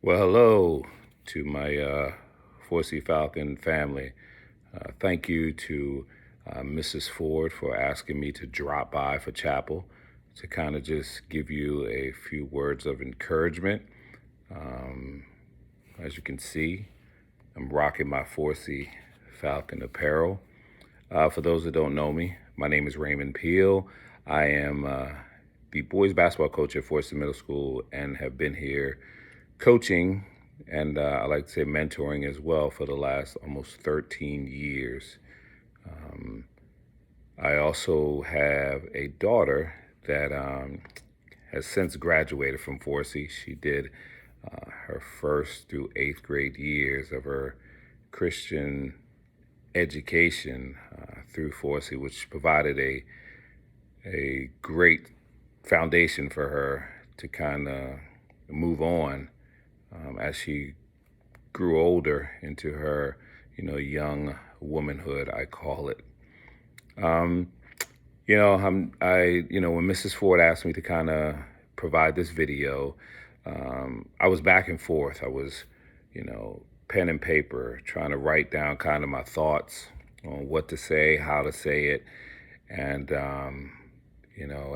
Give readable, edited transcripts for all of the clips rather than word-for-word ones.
Well, hello to my 4C Falcon family. Thank you to Mrs. Ford for asking me to drop by for chapel to kind of just give you a few words of encouragement. Um, as you can see, I'm rocking my 4C Falcon apparel. For those that don't know me, my name is Raymond Peele. I am the boys basketball coach at Forest Middle School and have been here coaching and I like to say mentoring as well for the last almost 13 years. Um, I also have a daughter that has since graduated from 4C. She did her first through eighth grade years of her Christian education through 4C, which provided a great foundation for her to kind of move on as she grew older into her, young womanhood, I call it. Um, when Mrs. Ford asked me to kind of provide this video, I was back and forth. I was, pen and paper, trying to write down kind of my thoughts on what to say, how to say it, and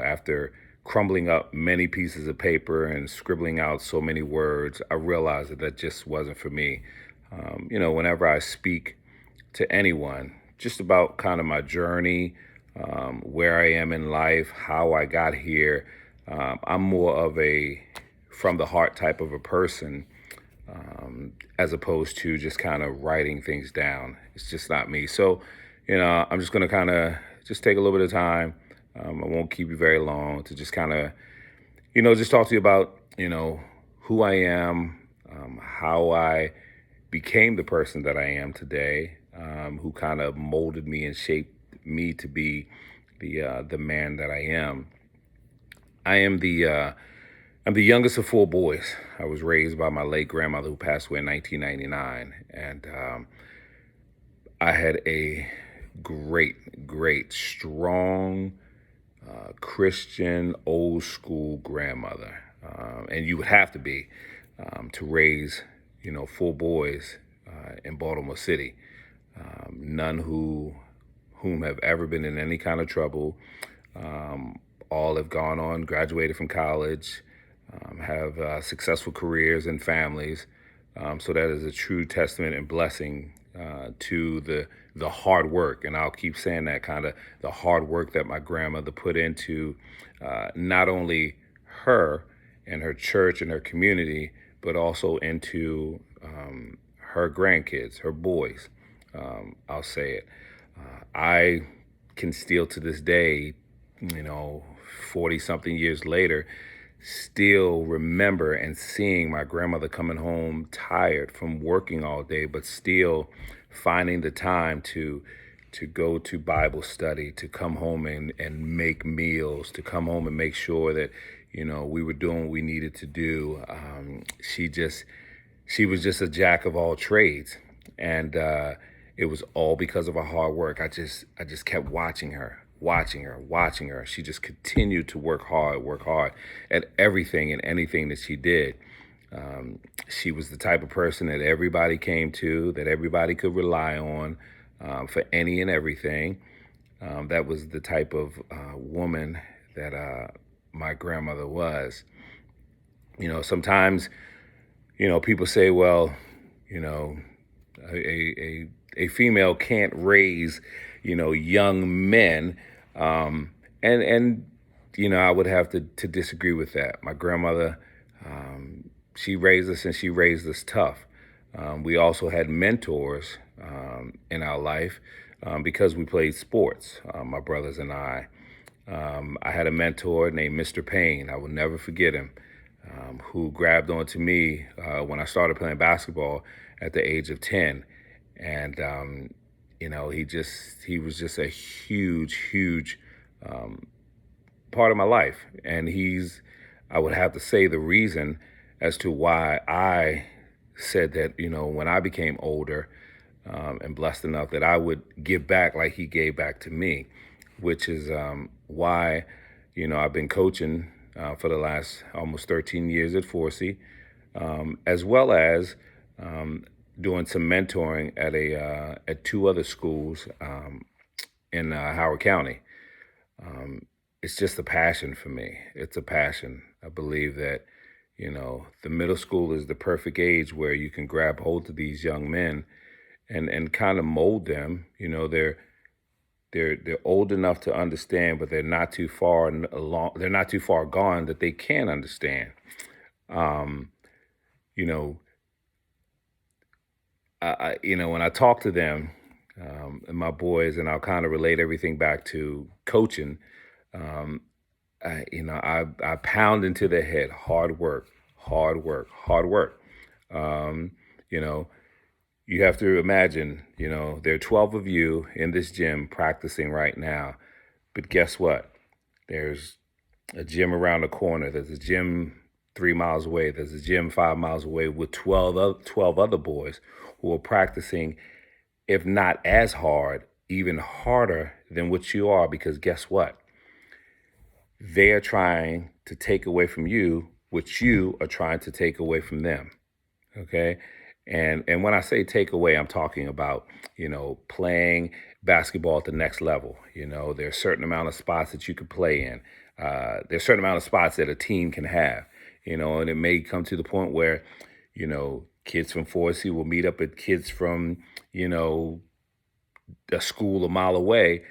after crumbling up many pieces of paper and scribbling out so many words, I realized that just wasn't for me. Whenever I speak to anyone, just about kind of my journey, where I am in life, how I got here, I'm more of a from the heart type of a person, as opposed to just kind of writing things down. It's just not me. So, I'm just going to kind of just take a little bit of time. I won't keep you very long to just kind of, just talk to you about, who I am, how I became the person that I am today, who kind of molded me and shaped me to be the man that I am. I am I'm the youngest of four boys. I was raised by my late grandmother who passed away in 1999, and I had a great, strong Christian, old school grandmother, and you would have to be to raise, four boys in Baltimore City. None whom have ever been in any kind of trouble. All have gone on, graduated from college, have successful careers and families. So that is a true testament and blessing to the hard work, and I'll keep saying that, kind of the hard work that my grandmother put into not only her and her church and her community, but also into her grandkids, her boys. I'll say it. I can still to this day, 40 something years later, still remember and seeing my grandmother coming home tired from working all day, but still finding the time to go to Bible study, to come home and make meals, to come home and make sure that, we were doing what we needed to do. She was just a jack of all trades. And it was all because of her hard work. I just kept watching her. She just continued to work hard at everything and anything that she did. She was the type of person that everybody came to, that everybody could rely on for any and everything. That was the type of woman that my grandmother was. Sometimes, people say, well, you know, a female can't raise, young men. And I would have to disagree with that. My grandmother, she raised us and she raised us tough. We also had mentors in our life because we played sports, my brothers and I. I had a mentor named Mr. Payne. I will never forget him, who grabbed onto me when I started playing basketball at the age of 10. And, he was just a huge part of my life. And I would have to say, the reason as to why I said that, when I became older and blessed enough that I would give back like he gave back to me, which is why, I've been coaching for the last almost 13 years at 4C. as well as doing some mentoring at at two other schools in Howard County. It's just a passion for me. It's a passion. I believe that, the middle school is the perfect age where you can grab hold of these young men and kind of mold them. They're old enough to understand, but they're not too far along. They're not too far gone that they can understand. Um, you know, when I talk to them and my boys, and I'll kind of relate everything back to coaching. Um, I pound into their head hard work, hard work, hard work. Um, you know, you have to imagine, there are 12 of you in this gym practicing right now. But guess what? There's a gym around the corner. There's a gym 3 miles away. There's a gym 5 miles away with 12 other boys who are practicing, if not as hard, even harder than what you are. Because guess what? They are trying to take away from you what you are trying to take away from them. Okay. And when I say take away, I'm talking about, playing basketball at the next level. There's a certain amount of spots that you could play in. There's a certain amount of spots that a team can have, and it may come to the point where, kids from 4C will meet up with kids from, a school a mile away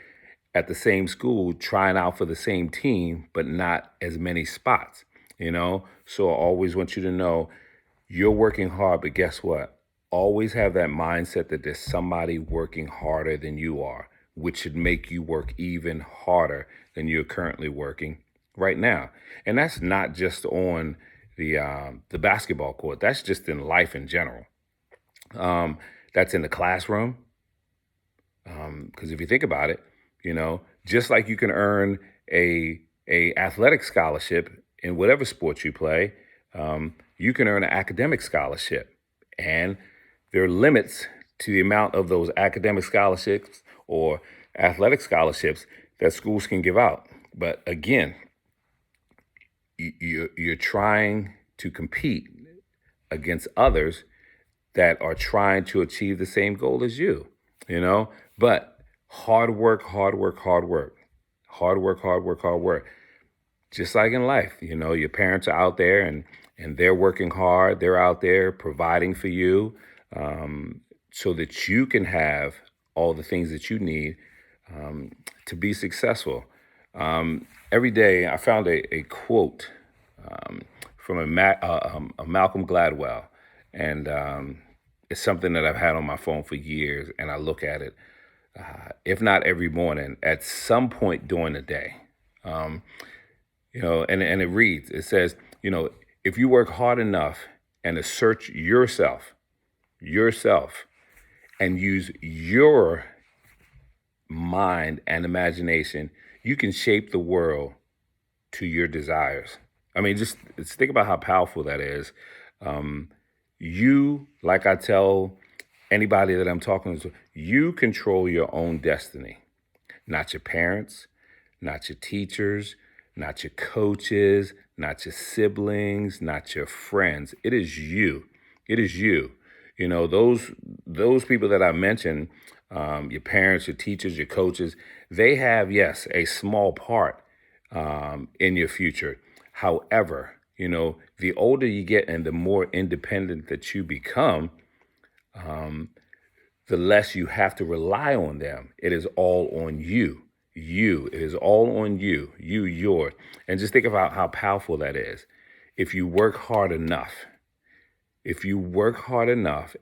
at the same school trying out for the same team, but not as many spots. So I always want you to know you're working hard, but guess what? Always have that mindset that there's somebody working harder than you are, which should make you work even harder than you're currently working right now. And that's not just on the basketball court. That's just in life in general. Um, that's in the classroom. Because if you think about it, just like you can earn a athletic scholarship in whatever sport you play, you can earn an academic scholarship, and there are limits to the amount of those academic scholarships or athletic scholarships that schools can give out. But again, you're trying to compete against others that are trying to achieve the same goal as you. But hard work, hard work, hard work, hard work, hard work, hard work. Just like in life, your parents are out there and they're working hard. They're out there providing for you so that you can have all the things that you need to be successful. Every day, I found a quote from a Malcolm Gladwell, and it's something that I've had on my phone for years, and I look at it, if not every morning, at some point during the day. Um, and it reads, it says, if you work hard enough and assert yourself, and use your mind and imagination, you can shape the world to your desires. I mean, just think about how powerful that is. Um, like I tell anybody that I'm talking to, you control your own destiny, not your parents, not your teachers, not your coaches, not your siblings, not your friends. It is you. It is you. Those people that I mentioned, your parents, your teachers, your coaches, they have, yes, a small part in your future. However, the older you get and the more independent that you become, the less you have to rely on them. It is all on you. It is all on you. Yours. And just think about how powerful that is. If you work hard enough,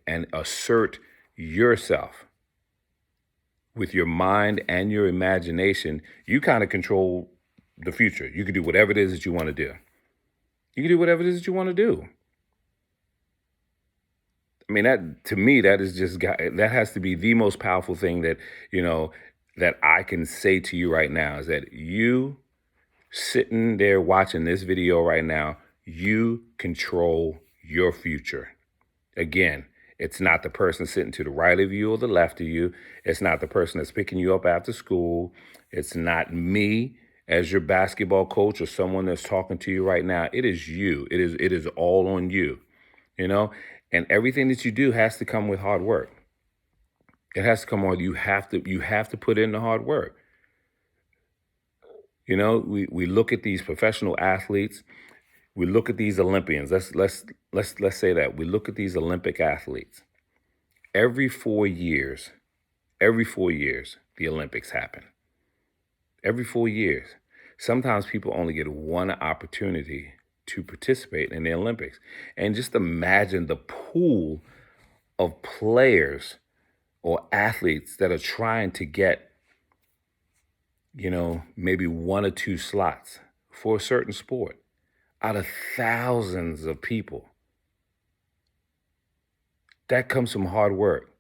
and assert yourself with your mind and your imagination, you kind of control the future. You can do whatever it is that you want to do. You can do whatever it is that you want to do. I mean, that to me, that has to be the most powerful thing that I can say to you right now is that you sitting there watching this video right now, you control your future. Again, it's not the person sitting to the right of you or the left of you. It's not the person that's picking you up after school. It's not me as your basketball coach or someone that's talking to you right now. It is you. It is all on you. you know, and everything that you do has to come with hard work. It has to come on. You have to put in the hard work. We look at these professional athletes. We look at these Olympians. Let's say that we look at these Olympic athletes. Every 4 years, every 4 years, the Olympics happen. Every 4 years. Sometimes people only get one opportunity to participate in the Olympics. And just imagine the pool of players or athletes that are trying to get, maybe one or two slots for a certain sport out of thousands of people. That comes from hard work.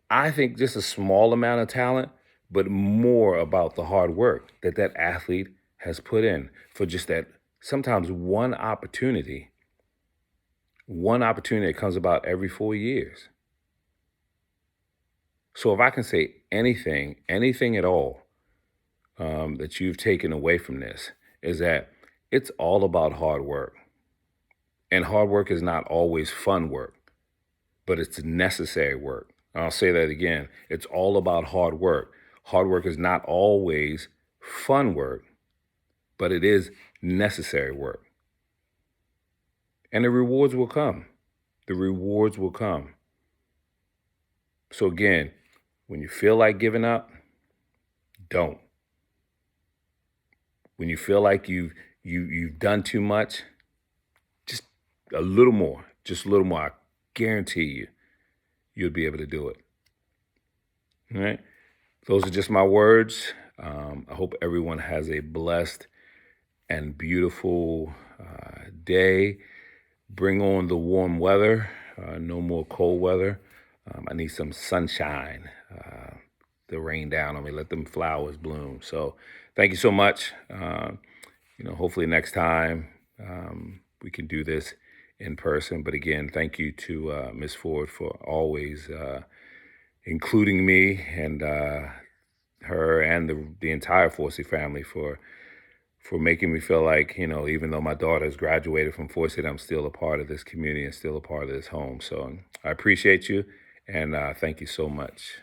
I think just a small amount of talent, but more about the hard work that that athlete has put in for just that sometimes one opportunity that comes about every 4 years. So if I can say anything at all, that you've taken away from this is that it's all about hard work. And hard work is not always fun work, but it's necessary work. I'll say that again. It's all about hard work. Hard work is not always fun work, but it is necessary work. And the rewards will come. The rewards will come. So again, when you feel like giving up, don't. When you feel like you've done too much, just a little more, just a little more. I guarantee you'll be able to do it. All right. Those are just my words. I hope everyone has a blessed and beautiful day. Bring on the warm weather. No more cold weather. I need some sunshine to rain down on me. Let them flowers bloom. So thank you so much. Hopefully next time we can do this in person. But again, thank you to Miss Ford for always including me and her and the entire Forsey family for making me feel like, even though my daughter has graduated from Forsey, I'm still a part of this community and still a part of this home. So I appreciate you and thank you so much.